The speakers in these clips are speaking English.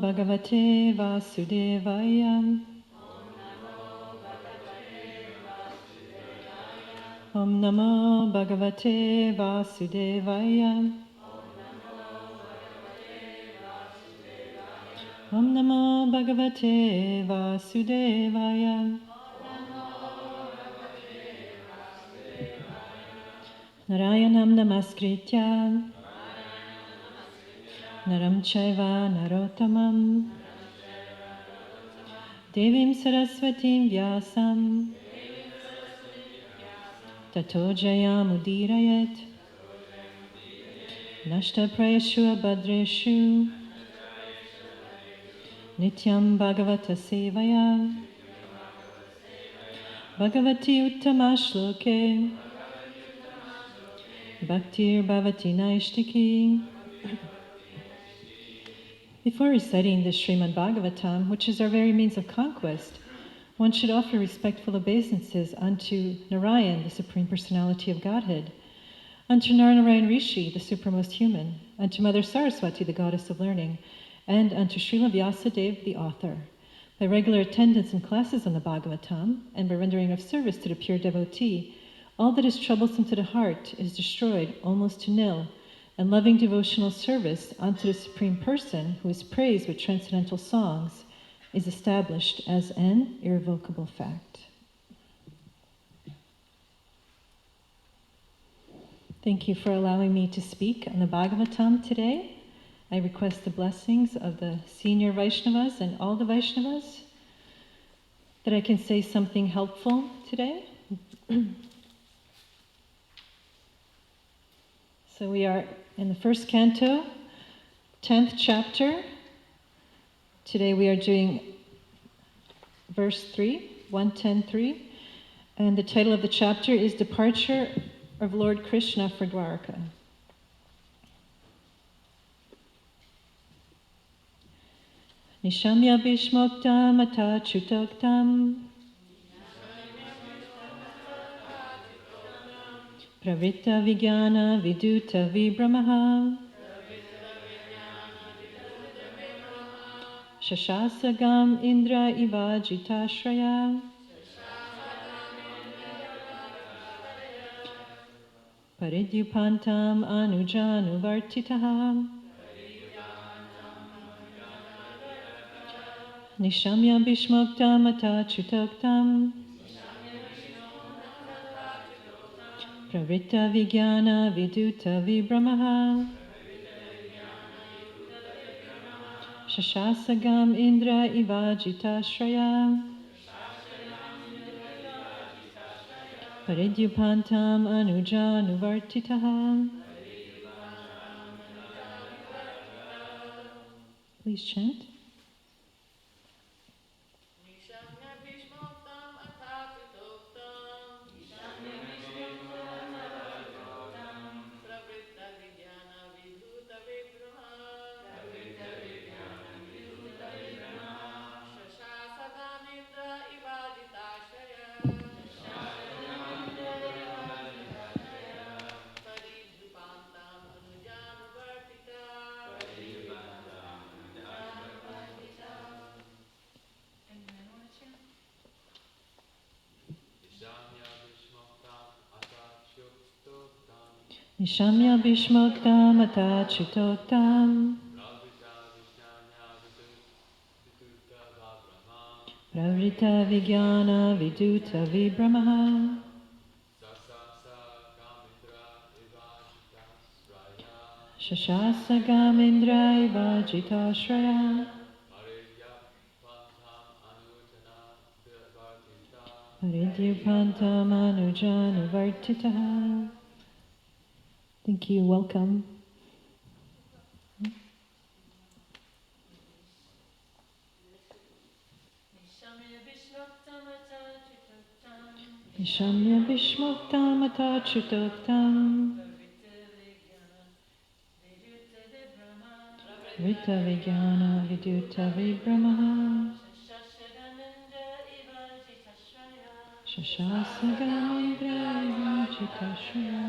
Bhagavate Vasudevaya. Om Namo Bhagavate Vasudevaya. Om Namo Bhagavate Vasudevaya. Narayanam Namaskritya Naram Chaiva Narottamam Devim Saraswatim Vyasam Tato Jayamudirayet Nashta Prayeshu Abhadreshu Nityam Bhagavata Sevaya Bhagavati Uttama Shloke Bhaktir Bhavati Naishtiki. Before reciting the Srimad Bhagavatam, which is our very means of conquest, one should offer respectful obeisances unto Narayan, the Supreme Personality of Godhead, unto Narayan Rishi, the Supramost Human, unto Mother Saraswati, the Goddess of Learning, and unto Srila Vyasadeva, the author. By regular attendance in classes on the Bhagavatam, and by rendering of service to the pure devotee, all that is troublesome to the heart is destroyed almost to nil, and loving devotional service unto the Supreme Person, who is praised with transcendental songs, is established as an irrevocable fact. Thank you for allowing me to speak on the Bhagavatam today. I request the blessings of the senior Vaishnavas and all the Vaishnavas that I can say something helpful today. So we are in the first canto, 10th chapter. Today we are doing verse 3, 110.3, and the title of the chapter is Departure of Lord Krishna for Dwarka. Nishamya Bhishmoktam Ata Chutoktam Pravritta Vijnana Viduta Vibhramaha Shashasagam Indra Ivajitashraya Paridyupantam Anujanuvartitaha Nishamya Bhishmoktam Ata Chutoktam Pravritta Vijnana Viduta Vibhramaha Shashasagam Indra Ivajitashraya Paridyupantam Anujanuvartitaha. Please chant. Nishamya Bhishmoktam Ata Chutoktam Pravrita Vijnana Viduta Vibhramaha Shashasagam Indra Ivajitashraya Paridyupantam Anujanuvartitaha. Thank you. Welcome. Nishamya Bhishmoktam Ata Chutoktam Rita Vijnana Viduta Vibhramaha Shashasagam Indra Ivajitashraya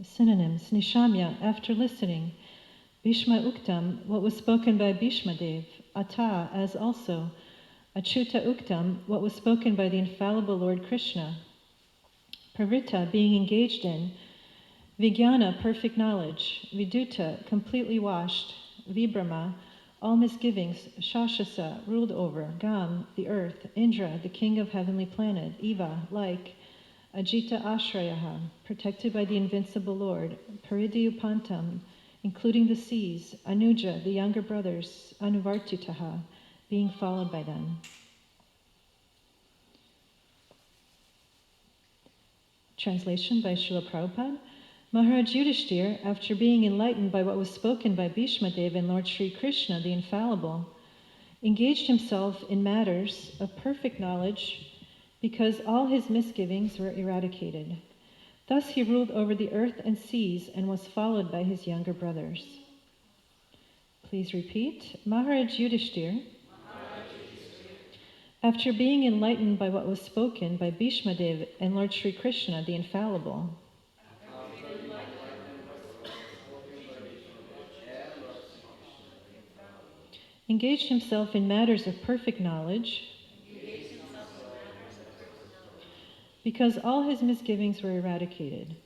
Synonyms: Nishamya, after listening. Bhishma Uktam, what was spoken by Bhishma Dev. Ata, as also. Achyuta Uktam, what was spoken by the infallible Lord Krishna. Pravrita, being engaged in. Vijnana, perfect knowledge. Viduta, completely washed. Vibrama, all misgivings. Shashasa, ruled over. Gam, the earth. Indra, the king of heavenly planet. Eva, like. Ajita Ashrayaha, protected by the invincible Lord. Paridiyupantam, including the seas. Anuja, the younger brothers. Anuvartitaha, being followed by them. Translation by Srila Prabhupada. Maharaj Yudhishthir, after being enlightened by what was spoken by Bhishma Dev and Lord Sri Krishna, the infallible, engaged himself in matters of perfect knowledge because all his misgivings were eradicated. Thus he ruled over the earth and seas and was followed by his younger brothers. Please repeat. Maharaj Yudhishthir, after being enlightened by what was spoken by Bhishma Dev and Lord Sri Krishna, the infallible, engaged himself in matters of perfect knowledge because all his misgivings were eradicated.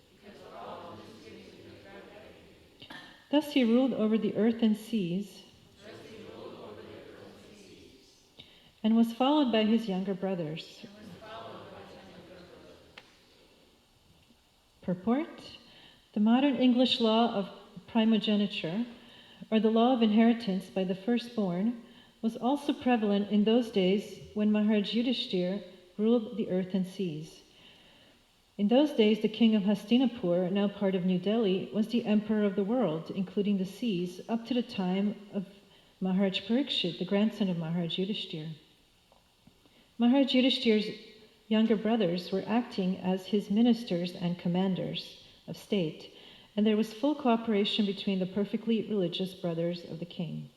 Thus he ruled over the earth and seas and was followed by his younger brothers. Purport: the modern English law of primogeniture, or the law of inheritance by the firstborn, was also prevalent in those days when Maharaj Yudhishthir ruled the earth and seas. In those days, the king of Hastinapur, now part of New Delhi, was the emperor of the world, including the seas, up to the time of Maharaj Parikshit, the grandson of Maharaj Yudhishthir. Maharaj Yudhishthir's younger brothers were acting as his ministers and commanders of state, and there was full cooperation between the perfectly religious brothers of the king.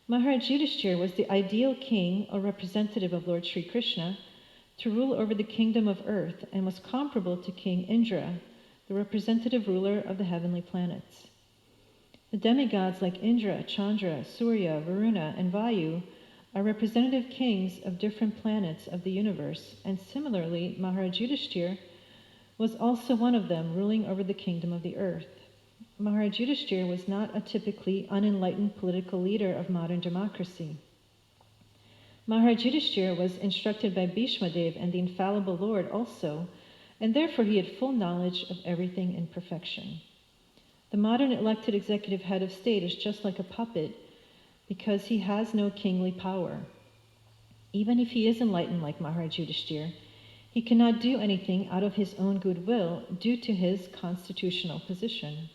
Maharaj Yudhishthir was the ideal king or representative of Lord Sri Krishna to rule over the kingdom of earth and was comparable to King Indra, the representative ruler of the heavenly planets. The demigods like Indra, Chandra, Surya, Varuna, and Vayu are representative kings of different planets of the universe, and similarly, Maharaj Yudhishthir was also one of them, ruling over the kingdom of the earth. Maharaj Yudhishthir was not a typically unenlightened political leader of modern democracy. Maharaj Yudhishthir was instructed by Bhishma Dev and the infallible Lord also, and therefore he had full knowledge of everything in perfection. The modern elected executive head of state is just like a puppet because he has no kingly power. Even if he is enlightened like Maharaj Yudhishthir, he cannot do anything out of his own goodwill due to his constitutional position.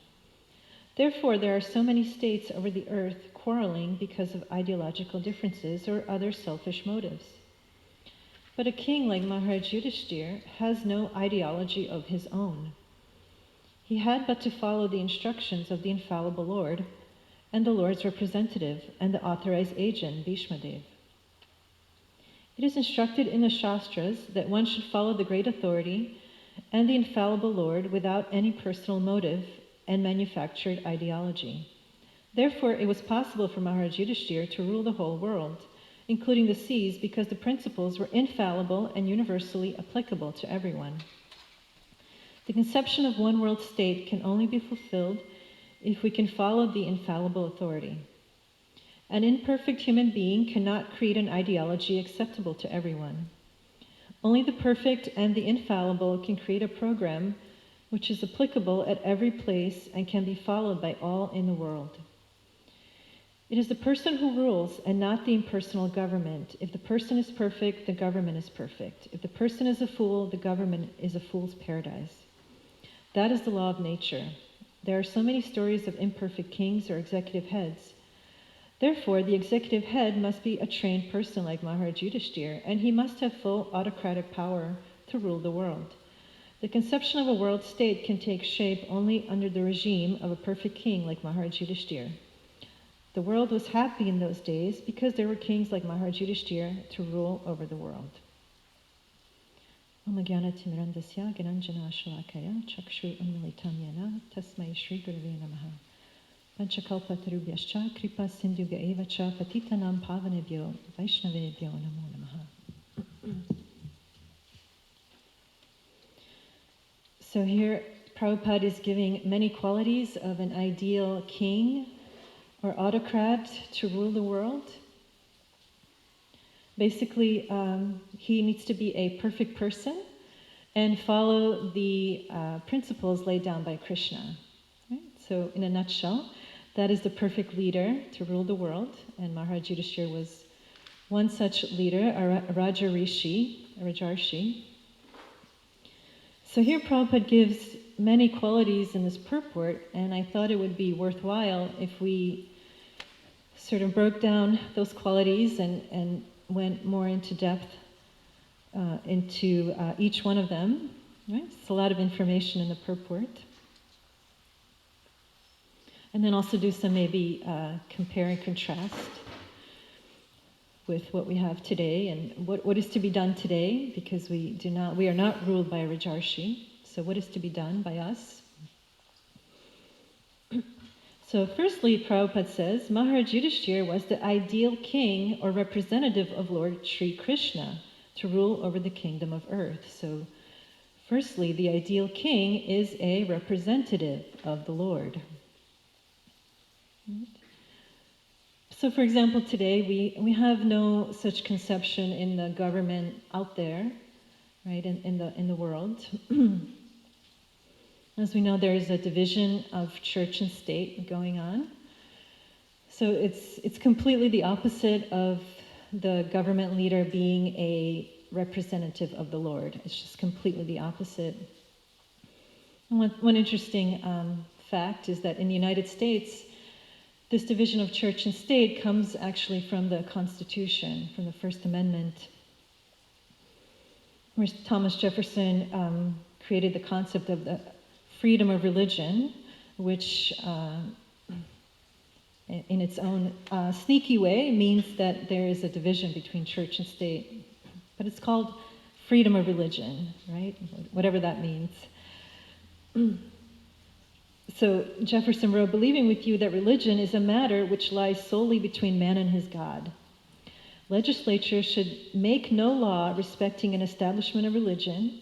Therefore, there are so many states over the earth quarreling because of ideological differences or other selfish motives. But a king like Maharaj Yudhishthir has no ideology of his own. He had but to follow the instructions of the infallible Lord and the Lord's representative and the authorized agent, Bhishma Dev. It is instructed in the Shastras that one should follow the great authority and the infallible Lord without any personal motive and manufactured ideology. Therefore, it was possible for Maharaj Yudhishthir to rule the whole world, including the seas, because the principles were infallible and universally applicable to everyone. The conception of one world state can only be fulfilled if we can follow the infallible authority. An imperfect human being cannot create an ideology acceptable to everyone. Only the perfect and the infallible can create a program which is applicable at every place and can be followed by all in the world. It is the person who rules and not the impersonal government. If the person is perfect, the government is perfect. If the person is a fool, the government is a fool's paradise. That is the law of nature. There are so many stories of imperfect kings or executive heads. Therefore, the executive head must be a trained person like Maharaj Yudhishthir, and he must have full autocratic power to rule the world. The conception of a world state can take shape only under the regime of a perfect king like Maharaj Yudhishthir. The world was happy in those days because there were kings like Maharaj Yudhishthir to rule over the world. Om Gyanatimrandasya Gyananjana Shalakaya Chakshu Unmilitam Yena Tasmai Shri Gurave Namaha Panchakalpa Tarubhyascha Kripa Sindhuga Evacha Patitanam Pavanebhyo Vaishnavebhyo Namo Namaha. So here Prabhupada is giving many qualities of an ideal king or autocrat to rule the world. Basically, he needs to be a perfect person and follow the principles laid down by Krishna. Right? So in a nutshell, that is the perfect leader to rule the world. And Maharaj Yudhishthira was one such leader, a Rajarshi. So here Prabhupada gives many qualities in this purport, and I thought it would be worthwhile if we sort of broke down those qualities and went more into depth into each one of them. Right? It's a lot of information in the purport. And then also do some maybe compare and contrast with what we have today and what is to be done today, because we are not ruled by a Rajarshi. So what is to be done by us? So firstly, Prabhupada says, Maharaj Yudhishthira was the ideal king or representative of Lord Sri Krishna to rule over the kingdom of earth. So firstly, the ideal king is a representative of the Lord. So for example, today we have no such conception in the government out there, right, in the world. As we know, there is a division of church and state going on. So it's completely the opposite of the government leader being a representative of the Lord. It's just completely the opposite. And one interesting fact is that in the United States, this division of church and state comes actually from the Constitution, from the First Amendment, where Thomas Jefferson created the concept of the freedom of religion, which in its own sneaky way means that there is a division between church and state. But it's called freedom of religion, right? Whatever that means. So Jefferson wrote, believing with you that religion is a matter which lies solely between man and his God. Legislature should make no law respecting an establishment of religion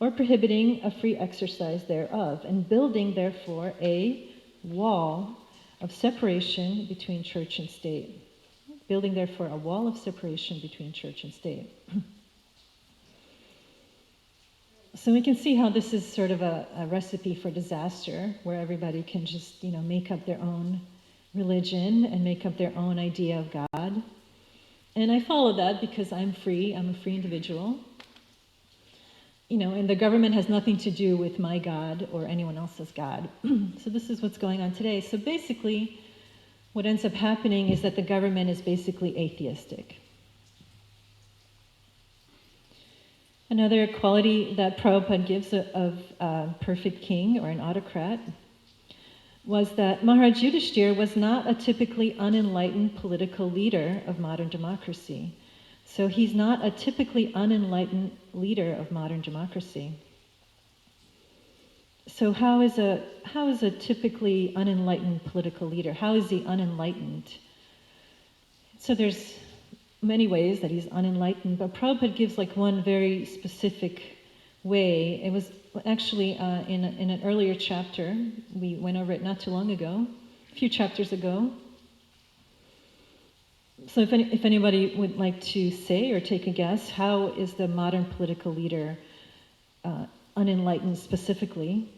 or prohibiting a free exercise thereof, and building, therefore, a wall of separation between church and state. Building, therefore, a wall of separation between church and state. So we can see how this is sort of a recipe for disaster, where everybody can just, make up their own religion and make up their own idea of God. And I follow that because I'm free. I'm a free individual. And the government has nothing to do with my God or anyone else's God. So this is what's going on today. So basically, what ends up happening is that the government is basically atheistic. Another quality that Prabhupada gives of a perfect king or an autocrat was that Maharaj Yudhishthira was not a typically unenlightened political leader of modern democracy. So he's not a typically unenlightened leader of modern democracy. So how is a typically unenlightened political leader? How is he unenlightened? So there's many ways that he's unenlightened, but Prabhupada gives one very specific way. It was actually in an earlier chapter. We went over it not too long ago, a few chapters ago. So if anybody would like to say or take a guess, how is the modern political leader unenlightened specifically?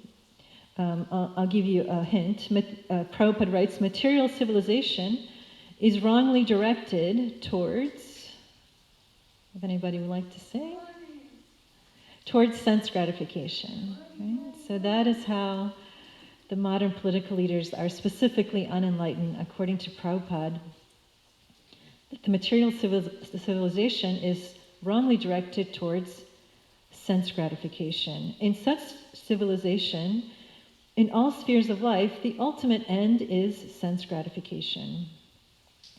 I'll give you a hint. Prabhupada writes, material civilization is wrongly directed towards, if anybody would like to say, towards sense gratification. Right? So that is how the modern political leaders are specifically unenlightened, according to Prabhupada. That the material civilization is wrongly directed towards sense gratification. In such civilization, in all spheres of life, the ultimate end is sense gratification.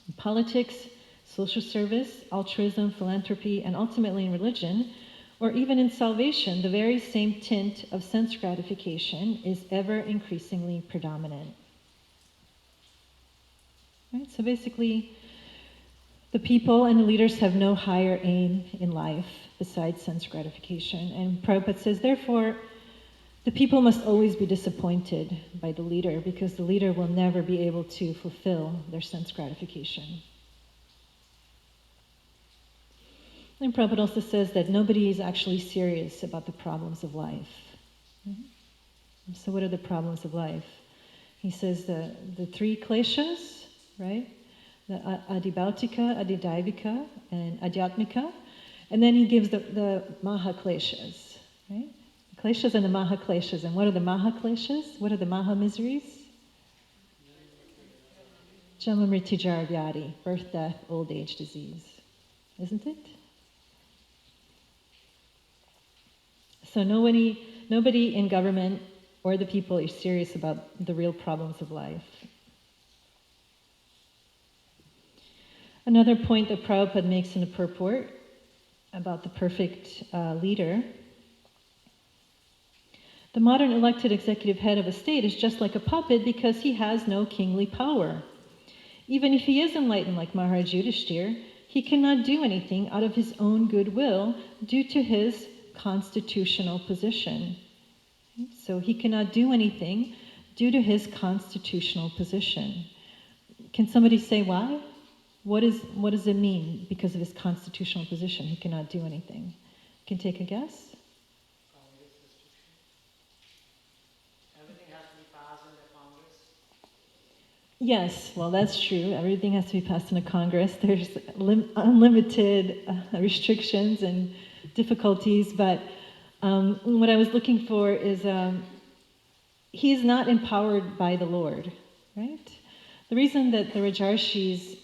In politics, social service, altruism, philanthropy, and ultimately in religion, or even in salvation, the very same tint of sense gratification is ever increasingly predominant. Right? So basically, the people and the leaders have no higher aim in life besides sense gratification. And Prabhupada says, therefore, the people must always be disappointed by the leader because the leader will never be able to fulfill their sense gratification. And Prabhupada also says that nobody is actually serious about the problems of life. So what are the problems of life? He says the three kleshas, right? The adibhautika, adidaivika, and adhyatmika. And then he gives the maha kleshas, right? The kleshas and the maha kleshas. And what are the maha kleshas? What are the maha miseries? Janma mrityu jara vyadi, birth, death, old age, disease. Isn't it? So nobody in government or the people is serious about the real problems of life. Another point that Prabhupada makes in the purport about the perfect leader, the modern elected executive head of a state is just like a puppet because he has no kingly power. Even if he is enlightened like Maharaj Yudhishthir, he cannot do anything out of his own goodwill due to his constitutional position. So he cannot do anything due to his constitutional position. Can somebody say why? What does it mean because of his constitutional position? He cannot do anything. Can take a guess? Everything has to be passed in the Congress. Yes, well, that's true. Everything has to be passed in a Congress. There's unlimited restrictions and difficulties, but what I was looking for is he's not empowered by the Lord, right? The reason that the Rajarshis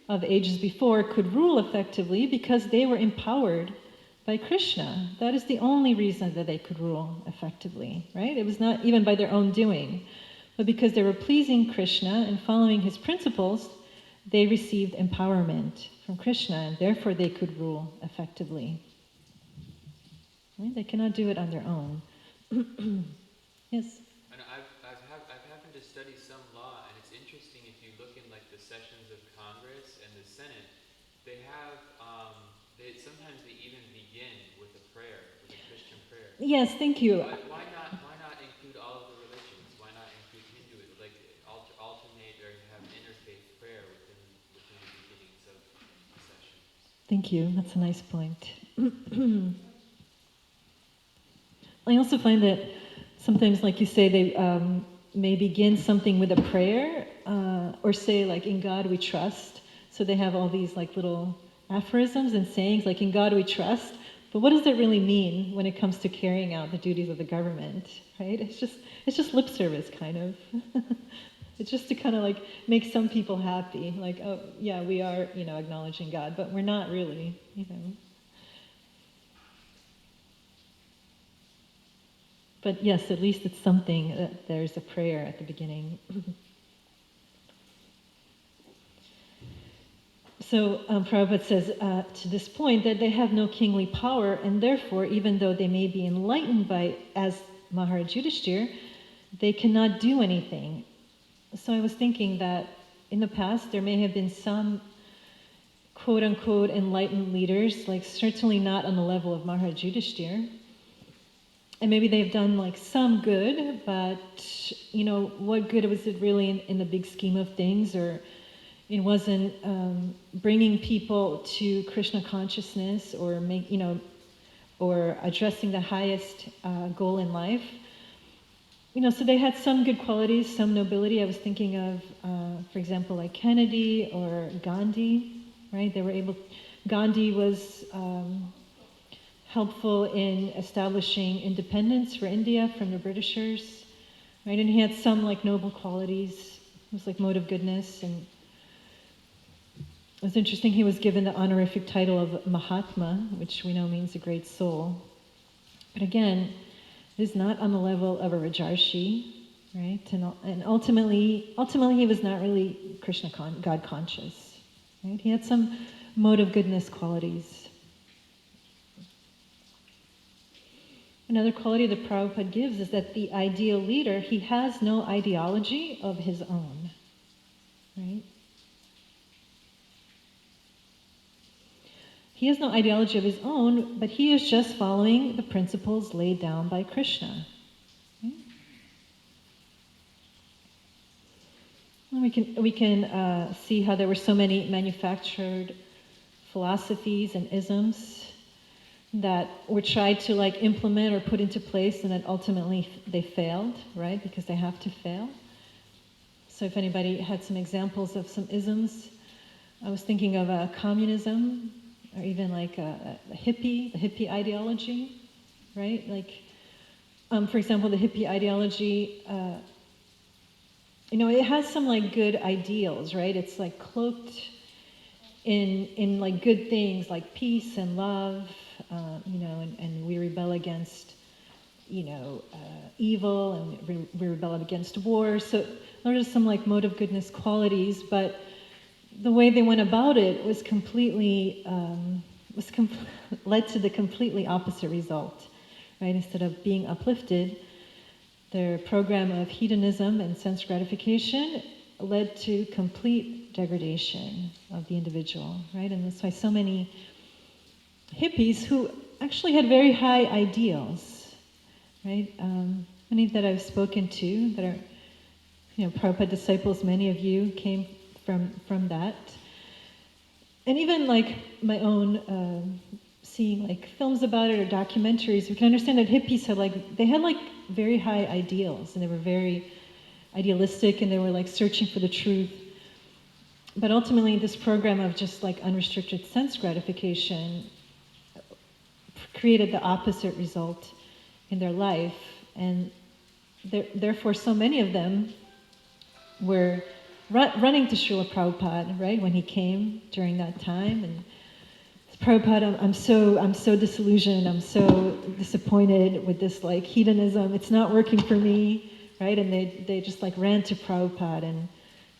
of ages before could rule effectively because they were empowered by Krishna. That is the only reason that they could rule effectively, right? It was not even by their own doing, but because they were pleasing Krishna and following his principles, they received empowerment from Krishna, and therefore they could rule effectively. Right? They cannot do it on their own. Yes? And I've happened to study some law, and it's interesting if you look in like the sessions of Congress and the Senate, they have, sometimes they even begin with a prayer, with a Christian prayer. Yes, thank you. Why not include all of the religions? Why not include Hinduism? Like alternate or have interfaith prayer within the beginnings of the sessions. Thank you. That's a nice point. I also find that sometimes, like you say, they may begin something with a prayer, or say like, in God we trust. So they have all these like little aphorisms and sayings like, in God we trust. But what does that really mean when it comes to carrying out the duties of the government, right? It's just lip service, kind of. It's just to kind of like make some people happy. Like, oh yeah, we are, acknowledging God, but we're not really, But yes, at least it's something that there's a prayer at the beginning. So Prabhupada says to this point that they have no kingly power, and therefore, even though they may be enlightened as Maharaj Yudhishthir, they cannot do anything. So I was thinking that in the past there may have been some quote-unquote enlightened leaders, like certainly not on the level of Maharaj Yudhishthir. And maybe they've done like some good, but what good was it really in the big scheme of things? Or it wasn't bringing people to Krishna consciousness, or or addressing the highest goal in life. So they had some good qualities, some nobility. I was thinking of, for example, like Kennedy or Gandhi, right? Gandhi was helpful in establishing independence for India from the Britishers, right? And he had some like noble qualities. It was like mode of goodness, and it was interesting. He was given the honorific title of Mahatma, which we know means a great soul. But again, it is not on the level of a Rajarshi, right? And ultimately, he was not really Krishna God conscious, right? He had some mode of goodness qualities. Another quality that Prabhupada gives is that the ideal leader, he has no ideology of his own, right? He has no ideology of his own, but he is just following the principles laid down by Krishna. Right? And we can see how there were so many manufactured philosophies and isms that were tried to like implement or put into place, and that ultimately they failed, right? Because they have to fail. So if anybody had some examples of some isms, I was thinking of communism, or even like the hippie ideology, right? Like, for example, the hippie ideology, it has some like good ideals, right? It's like cloaked in like good things like peace and love, and we rebel against, evil, and we rebel against war. So those are some like mode of goodness qualities, but the way they went about it was completely, led to the completely opposite result, right? Instead of being uplifted, their program of hedonism and sense gratification led to complete degradation of the individual, right? And that's why so many hippies who actually had very high ideals, right? Many that I've spoken to that are, Prabhupada disciples, many of you came from that. And even like my own seeing like films about it or documentaries, we can understand that hippies had very high ideals, and they were very idealistic, and they were like searching for the truth. But ultimately, this program of just like unrestricted sense gratification created the opposite result in their life, and therefore so many of them were running to Srila Prabhupada, right, when he came during that time, and Prabhupada, I'm so disillusioned, I'm so disappointed with this like hedonism, it's not working for me, right? And they just like ran to Prabhupada and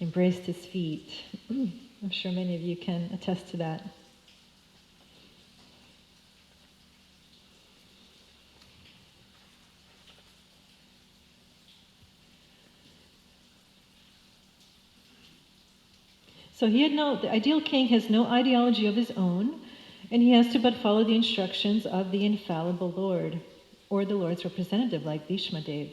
embraced his feet. I'm sure many of you can attest to that. So the ideal king has no ideology of his own, and he has to but follow the instructions of the infallible Lord, or the Lord's representative, like Bhishma Dev.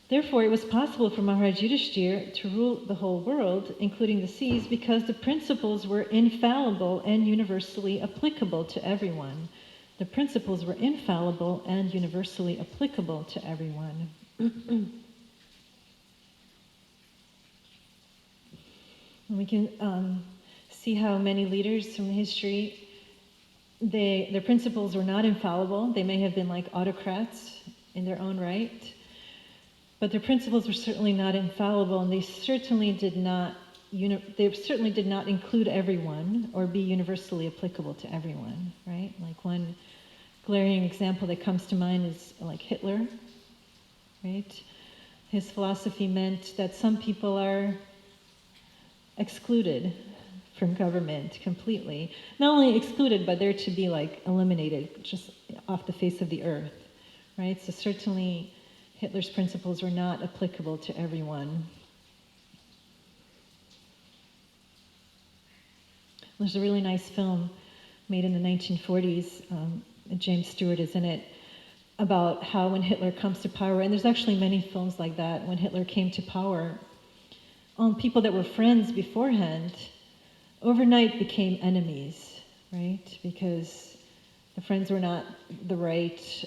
Therefore, it was possible for Maharaj Yudhishthira to rule the whole world, including the seas, because the principles were infallible and universally applicable to everyone. The principles were infallible and universally applicable to everyone. And we can see how many leaders from history, their principles were not infallible. They may have been like autocrats in their own right, but their principles were certainly not infallible, and they certainly did not include everyone or be universally applicable to everyone, right? Like one glaring example that comes to mind is like Hitler, right? His philosophy meant that some people are excluded from government completely. Not only excluded, but they're to be like eliminated just off the face of the earth, right? So certainly Hitler's principles were not applicable to everyone. There's a really nice film made in the 1940s, James Stewart is in it, about how when Hitler comes to power, and there's actually many films like that, when Hitler came to power, people that were friends beforehand overnight became enemies, right? Because the friends were not the right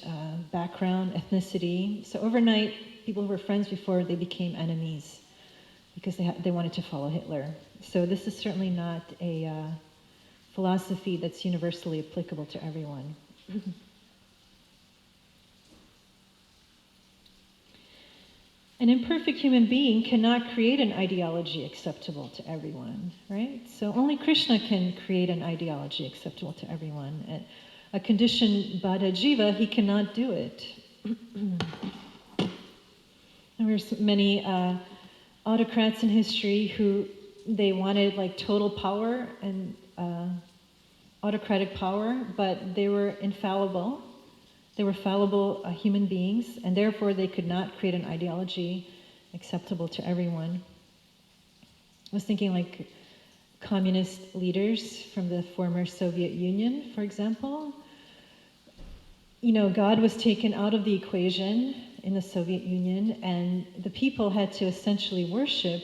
background, ethnicity. So overnight, people who were friends before, they became enemies because they wanted to follow Hitler. So this is certainly not a philosophy that's universally applicable to everyone. An imperfect human being cannot create an ideology acceptable to everyone, right? So only Krishna can create an ideology acceptable to everyone. And a conditioned Baddha Jiva, he cannot do it. There were many autocrats in history who they wanted like total power and autocratic power, but they were infallible. They were fallible human beings, and therefore they could not create an ideology acceptable to everyone. I was thinking like communist leaders from the former Soviet Union, for example. You know, God was taken out of the equation in the Soviet Union, and the people had to essentially worship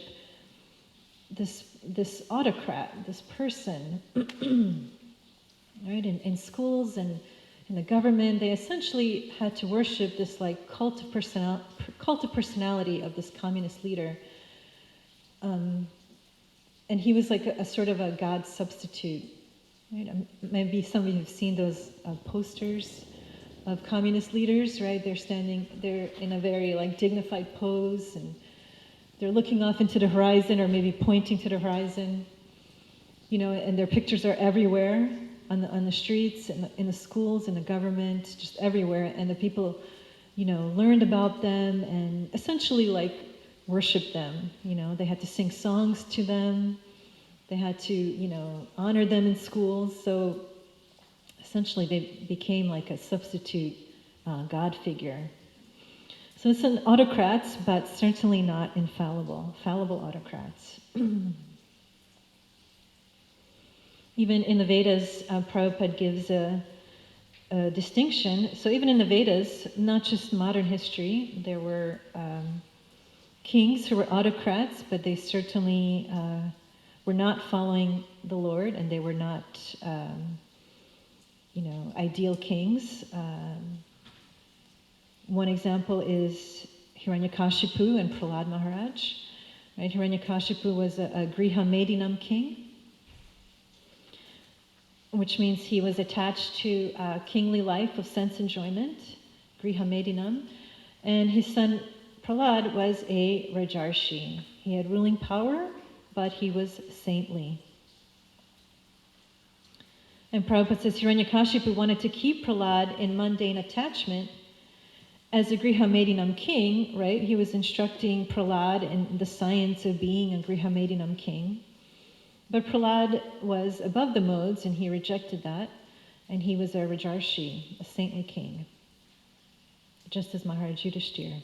this autocrat, this person, right? In schools and in the government, they essentially had to worship this like cult of personality of this communist leader. And he was like a sort of a God substitute. Right? Maybe some of you have seen those posters of communist leaders, right? They're in a very like dignified pose, and they're looking off into the horizon or maybe pointing to the horizon, you know, and their pictures are everywhere on the streets, in the schools, in the government, just everywhere. And the people, you know, learned about them and essentially like worshiped them. You know, they had to sing songs to them. They had to, you know, honor them in schools. So essentially they became like a substitute God figure. So it's an autocrats, but certainly not infallible, fallible autocrats. Even in the Vedas, Prabhupada gives a distinction. So even in the Vedas, not just modern history, there were kings who were autocrats, but they certainly were not following the Lord, and they were not, you know, ideal kings. One example is Hiranyakashipu and Prahlad Maharaj. Right? Hiranyakashipu was a Griha Medinam king, which means he was attached to a kingly life of sense enjoyment, Griha Medinam, and his son Prahlad was a Rajarshi. He had ruling power, but he was saintly. And Prabhupada says Hiranyakashipu wanted to keep Prahlad in mundane attachment. As a Griha Medinam king, right, he was instructing Prahlad in the science of being a Griha Medinam king. But Prahlad was above the modes, and he rejected that, and he was a Rajarshi, a saintly king, just as Maharaj Yudhishthira.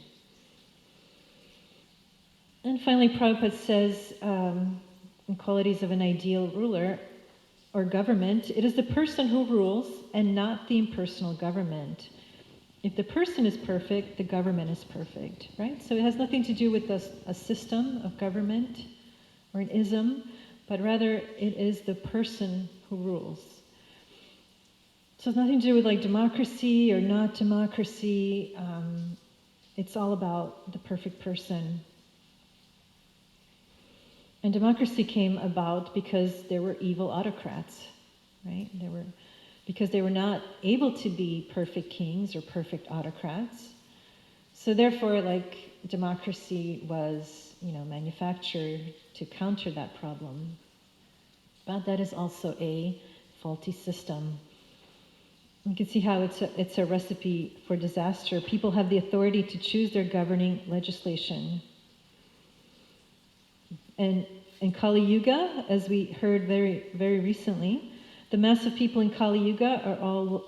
And finally, Prabhupada says, in qualities of an ideal ruler or government, it is the person who rules and not the impersonal government. If the person is perfect, the government is perfect, right? So it has nothing to do with a system of government or an ism, but rather it is the person who rules. So it's nothing to do with like democracy or not democracy. It's all about the perfect person. And democracy came about because there were evil autocrats, right? Because they were not able to be perfect kings or perfect autocrats. So therefore, like, democracy was, you know, manufactured to counter that problem. But that is also a faulty system. You can see how it's a recipe for disaster. People have the authority to choose their governing legislation. And in Kali Yuga, as we heard very, very recently, the mass of people in Kali Yuga are all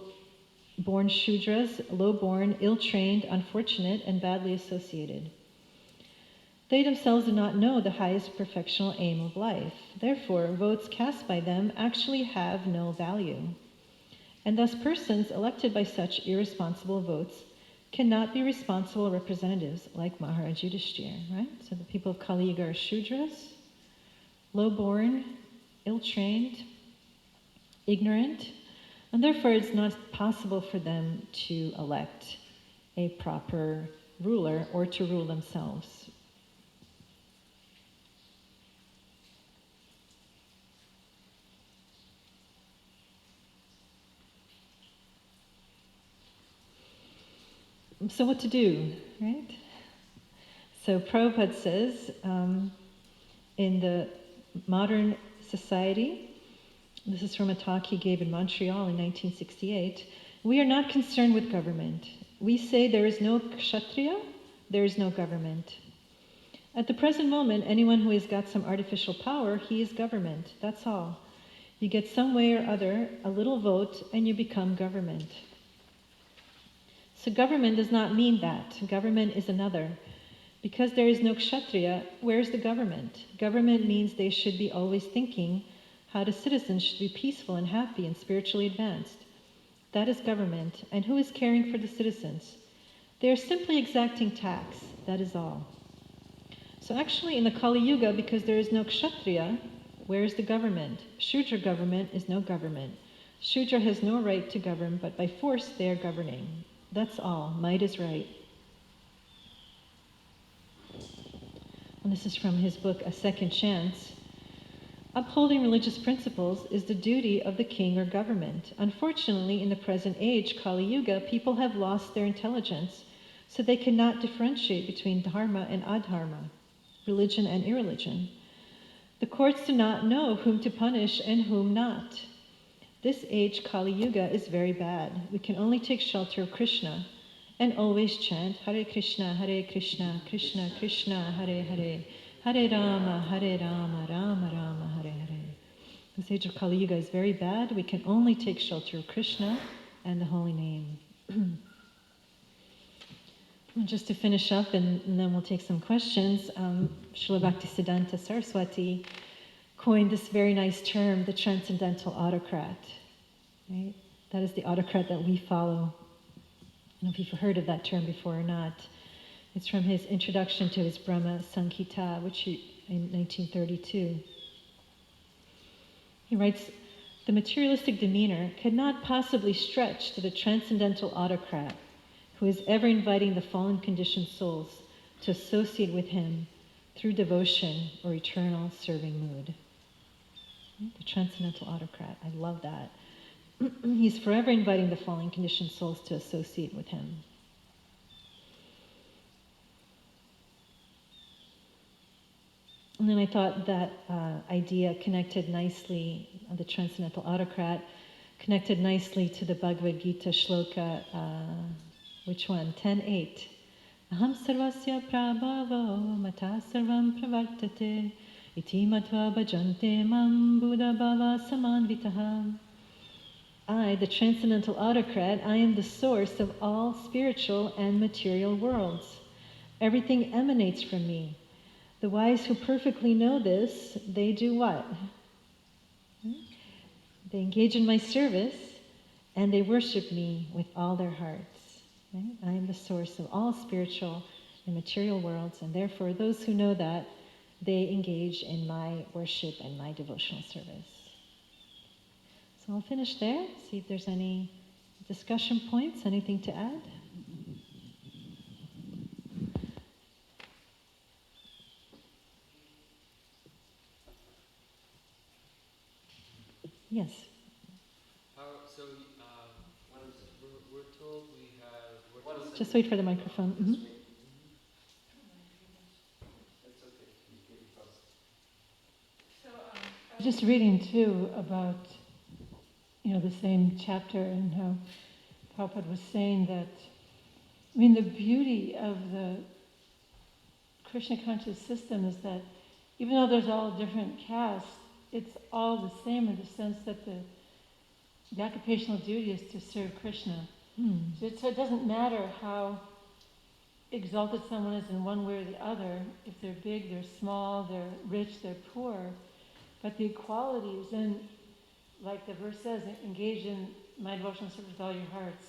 born Shudras, low-born, ill-trained, unfortunate, and badly associated. They themselves do not know the highest perfectional aim of life. Therefore, votes cast by them actually have no value. And thus persons elected by such irresponsible votes cannot be responsible representatives like Maharaj Yudhishthira, right? So the people of Kali Yuga are Shudras, low-born, ill-trained, ignorant, and therefore it's not possible for them to elect a proper ruler or to rule themselves. So what to do, right? So Prabhupada says, in the modern society, this is from a talk he gave in Montreal in 1968, we are not concerned with government. We say there is no kshatriya, there is no government. At the present moment, anyone who has got some artificial power, he is government. That's all. You get some way or other, a little vote, and you become government. So government does not mean that. Government is another. Because there is no kshatriya, where's the government? Government means they should be always thinking how the citizens should be peaceful and happy and spiritually advanced. That is government. And who is caring for the citizens? They are simply exacting tax. That is all. So actually in the Kali Yuga, because there is no kshatriya, where is the government? Shudra government is no government. Shudra has no right to govern, but by force they are governing. That's all. Might is right. And this is from his book, A Second Chance. Upholding religious principles is the duty of the king or government. Unfortunately, in the present age, Kali Yuga, people have lost their intelligence, so they cannot differentiate between dharma and adharma, religion and irreligion. The courts do not know whom to punish and whom not. This age, Kali Yuga, is very bad. We can only take shelter of Krishna and always chant Hare Krishna, Krishna Krishna, Hare Hare, Hare Rama, Rama Rama, Hare Hare. This age of Kali Yuga is very bad. We can only take shelter of Krishna and the holy name. And just to finish up, and then we'll take some questions, Srila Bhaktisiddhanta Saraswati coined this very nice term, the Transcendental Autocrat. Right? That is the autocrat that we follow. I don't know if you've heard of that term before or not. It's from his introduction to his Brahma Samhita, which in 1932. He writes, the materialistic demeanor cannot possibly stretch to the Transcendental Autocrat, who is ever inviting the fallen conditioned souls to associate with him through devotion or eternal serving mood. The Transcendental Autocrat, I love that. He's forever inviting the fallen conditioned souls to associate with him. And then I thought that idea connected nicely, the Transcendental Autocrat, connected nicely to the Bhagavad Gita shloka, which one? 10.8. Aham sarvasya prabhavo mata sarvam pravartate iti matva bhajante mam buddha bhava samanvitaha. I, the Transcendental Autocrat, I am the source of all spiritual and material worlds. Everything emanates from me. The wise who perfectly know this, they do what? They engage in my service and they worship me with all their hearts. Right? I am the source of all spiritual and material worlds, and therefore those who know that, they engage in my worship and my devotional service. So I'll finish there, see if there's any discussion points, anything to add? Yes. We're told we have... Just wait for the microphone. Mm-hmm. I was just reading too about, the same chapter and how Prabhupada was saying that, the beauty of the Krishna conscious system is that even though there's all different castes, it's all the same in the sense that the occupational duty is to serve Krishna. So it doesn't matter how exalted someone is in one way or the other, if they're big, they're small, they're rich, they're poor, but the equality is in, like the verse says, engage in my devotional service with all your hearts.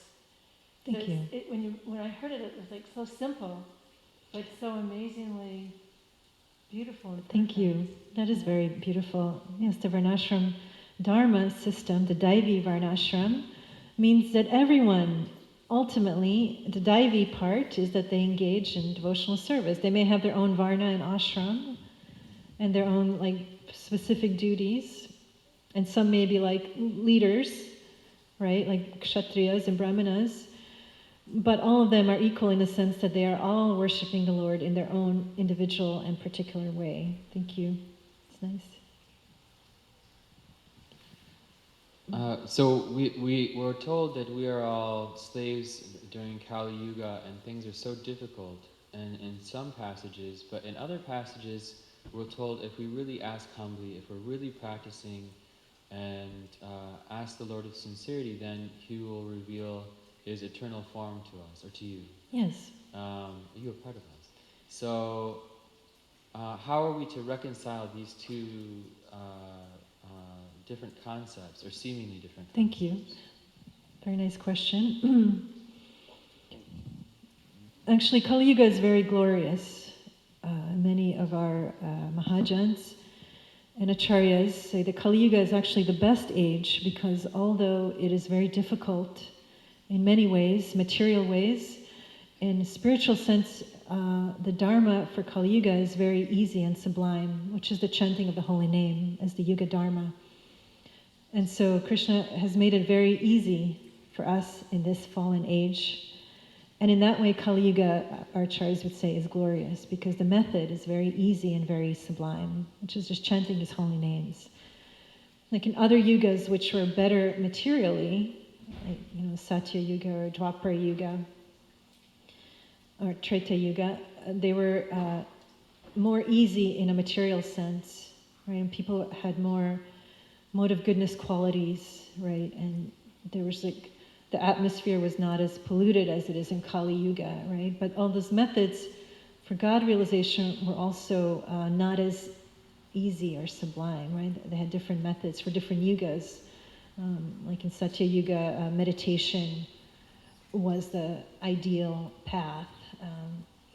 Thank you. When I heard it, it was like so simple, but so amazingly beautiful. Thank you. That is very beautiful. Yes, the Varnashram Dharma system, the Daivi Varnashram, means that everyone, ultimately, the Daivi part is that they engage in devotional service. They may have their own Varna and ashram and their own specific duties, and some may be like leaders, right, like Kshatriyas and Brahmanas, but all of them are equal in the sense that they are all worshiping the Lord in their own individual and particular way. Thank you. It's nice. So we were told that we are all slaves during Kali Yuga and things are so difficult. in some passages, but in other passages, we're told if we really ask humbly, if we're really practicing and ask the Lord with sincerity, then He will reveal His eternal form to us, or to you. Yes. You are part of us. So, how are we to reconcile these two different concepts, or seemingly different concepts? Thank you. Very nice question. Actually, Kali Yuga is very glorious. Many of our Mahajans and Acharyas say that Kali Yuga is actually the best age because although it is very difficult in many ways, material ways, in a spiritual sense, the Dharma for Kali Yuga is very easy and sublime, which is the chanting of the holy name as the Yuga Dharma. And so Krishna has made it very easy for us in this fallen age. And in that way, Kali Yuga, our acharyas would say, is glorious because the method is very easy and very sublime, which is just chanting His holy names. Like in other yugas, which were better materially, like Satya Yuga or Dwapara Yuga or Treta Yuga, they were more easy in a material sense, right? And people had more mode of goodness qualities, right? And there was like the atmosphere was not as polluted as it is in Kali Yuga, right? But all those methods for God realization were also not as easy or sublime, right? They had different methods for different yugas. Like in Satya Yuga, meditation was the ideal path,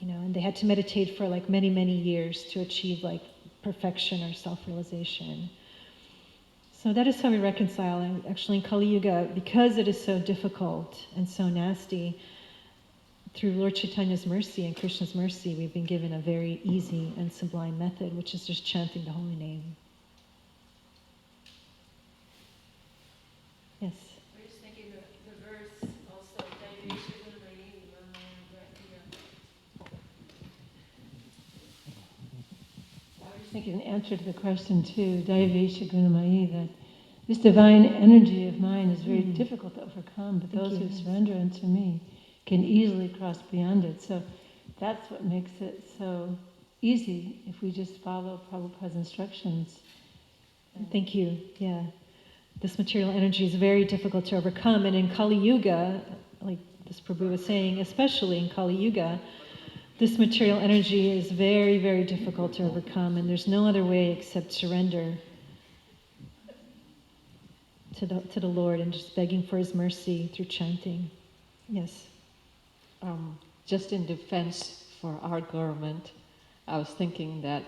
and they had to meditate for like many, many years to achieve like perfection or self-realization. So that is how we reconcile. And actually in Kali Yuga, because it is so difficult and so nasty, through Lord Chaitanya's mercy and Krishna's mercy, we've been given a very easy and sublime method, which is just chanting the holy name. Yes? I was just thinking the verse also, I was thinking an answer to the question too, Dayavesha Gunamayi, that this divine energy of mine is very difficult to overcome, but those who surrender unto me can easily cross beyond it. So that's what makes it so easy if we just follow Prabhupada's instructions. Thank you. Yeah. This material energy is very difficult to overcome. And in Kali Yuga, like this Prabhu was saying, especially in Kali Yuga, this material energy is very, very difficult to overcome. And there's no other way except surrender to the Lord and just begging for His mercy through chanting. Yes? Just in defense for our government, I was thinking that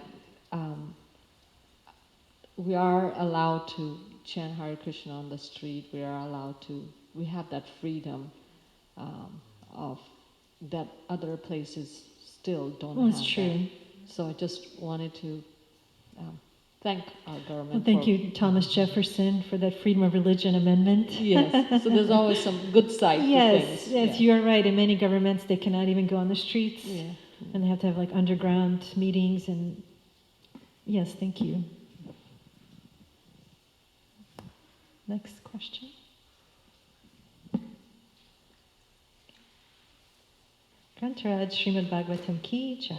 we are allowed to chant Hare Krishna on the street. We have that freedom of that other places still don't have. It's true. That. So I just wanted to thank our government. Well, thank you, Thomas Jefferson, for that freedom of religion amendment. Yes, so there's always some good side to things. Yes, you are right. In many governments, they cannot even go on the streets. Yeah. And they have to have like underground meetings and yes, thank you. Next question. Grantaraj Srimad Bhagavatam Ki Jai.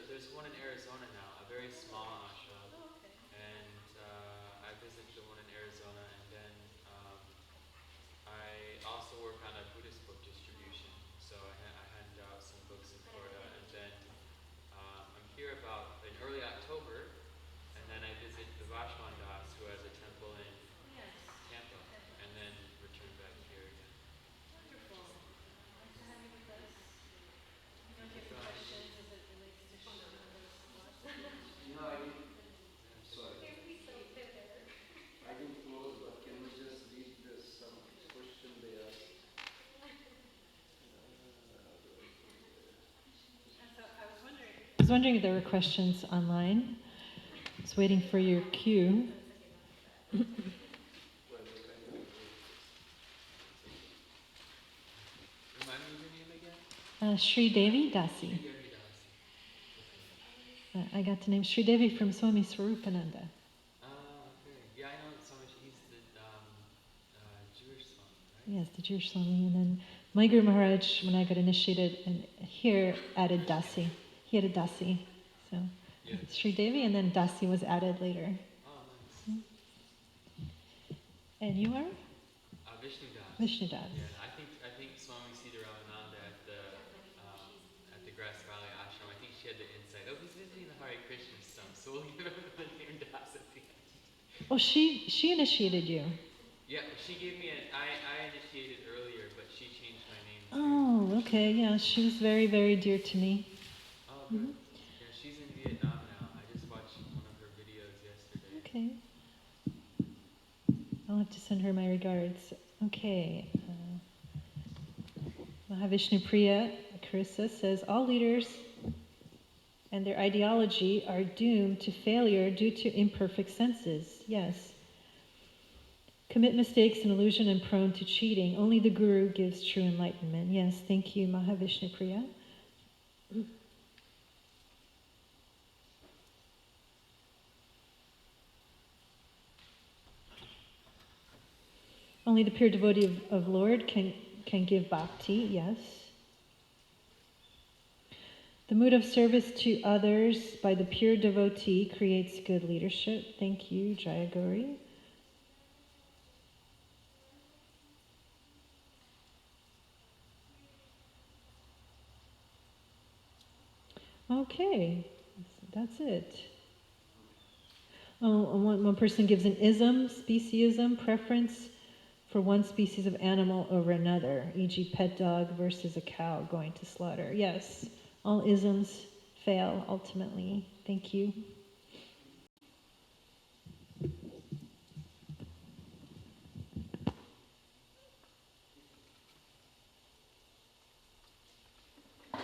There's one in Arizona now, a very small ashram, and I visited the one in Arizona, and then I also work on a Buddhist book distribution, so I handed out some books in Florida, and then I'm here about, in early was wondering if there were questions online. I was waiting for your cue. Remind me of your name again? Sridevi Dasi. I got the name Sridevi from Swami Swarupananda. Okay. Yeah, I know Swami. He's the Jewish Swami, right? Yes, the Jewish Swami. And then my Guru Maharaj, when I got initiated and here, added Dasi. He had a Dasi. So Yeah. Sridevi, and then Dasi was added later. Oh, nice. And you are? Vishnu Das. Vishnu Das. Yeah, I think Swami Sita Ramananda at the Grass Valley Ashram. I think she had the insight. Oh, he's visiting the Hare Krishna stuff, so we'll give him the name Das at the end. Oh, she initiated you. Yeah, she gave me I initiated earlier, but she changed my name. Oh, okay. Yeah, she was very, very dear to me. Oh, good. Yeah, she's in Vietnam now. I just watched one of her videos yesterday. Okay. I'll have to send her my regards. Okay. Mahavishnu Priya Carissa says, all leaders and their ideology are doomed to failure due to imperfect senses. Yes. Commit mistakes and illusion and prone to cheating. Only the Guru gives true enlightenment. Yes, thank you, Mahavishnu Priya. Only the pure devotee of Lord can give bhakti, yes. The mood of service to others by the pure devotee creates good leadership. Thank you, Jayagori. Okay, that's it. Oh, one person gives an ism, speciesism, preference for one species of animal over another, e.g. pet dog versus a cow going to slaughter. Yes, all isms fail ultimately. Thank you.